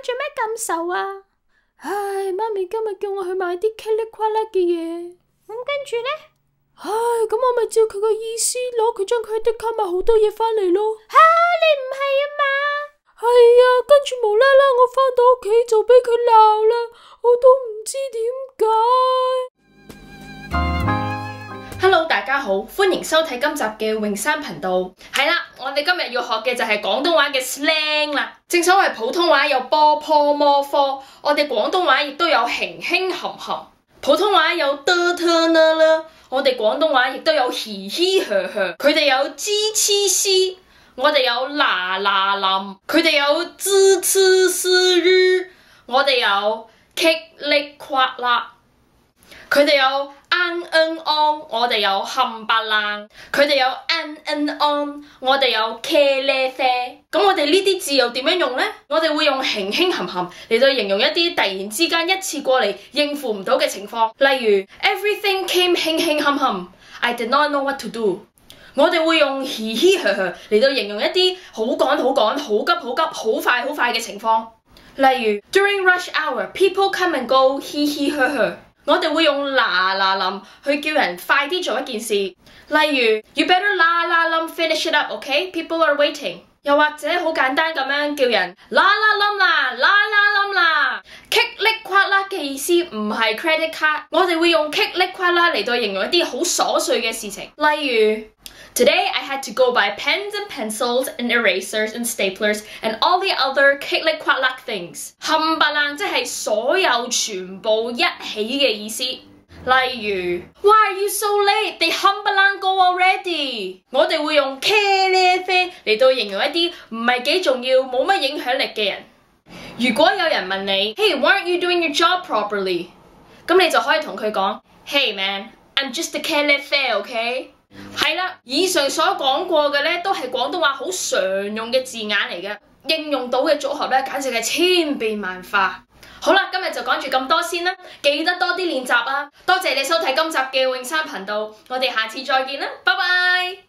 做咩咁愁啊？唉，媽咪今日叫我去買啲噼里呱啦嘅嘢。咁跟住呢？唉，咁我咪照佢個意思攞佢張 credit card買好多嘢返嚟咯。吓，你唔係啊嘛？係啊，跟住無啦啦我返到屋企就俾佢鬧啦，我都唔知點解。Hello， 大家好，歡迎收睇今集嘅泳山頻道。係啦，我哋今日要學嘅就係廣東話嘅 slang 啦。正所謂普通話有波破摩科，我哋廣東話亦都有輕輕含含。普通話有得特呢啦，我哋廣東話亦都有嘻嘻呵呵。佢哋有支黐絲，我哋有嗱嗱冧。佢哋有支黐絲於，我哋有棘力夸啦。佢哋有安恩安，我哋有冚白冷。佢哋有安恩安，我哋有茄喱啡。咁我哋呢啲字又點樣用呢？我哋會用輕輕含含嚟到形容一啲突然之間一次過嚟應付唔到嘅情況，例如 Everything came 輕輕含含 I did not know what to do。我哋會用嘻嘻呵呵嚟到形容一啲好趕好趕、好急好急、好快好快嘅情況，例如 During rush hour, people come and go， 嘻嘻呵呵。我哋會用嗱嗱冧去叫人快啲做一件事，例如 You better 嗱嗱冧 finish it up，OK？ People are waiting。又或者好簡單咁樣叫人嗱嗱冧啦，嗱嗱冧啦。棘力夸啦嘅意思唔係 credit card， 我哋會用棘力夸啦嚟到形容一啲好瑣碎嘅事情，例如Today I had to go buy pens and pencils and erasers and staplers and all the other 棘力夸啦 things。冚唪唥即係所有全部一起嘅意思。例如 Why are you so late? They 冚唪唥 go already。我哋會用茄喱啡嚟到形容一啲唔係幾重要、冇乜影響力嘅人。如果有人問你 Hey, why aren't you doing your job properly？ 咁你就可以同佢講 Hey man, I'm just a 茄喱啡 OK？係啦，以上所講過嘅咧，都係廣東話好常用嘅字眼嚟嘅，應用到嘅組合咧，簡直係千變萬化。好啦，今日就講住咁多先啦，記得多啲練習啊！多謝你收睇今集嘅泳山頻道，我哋下次再見啦，拜拜。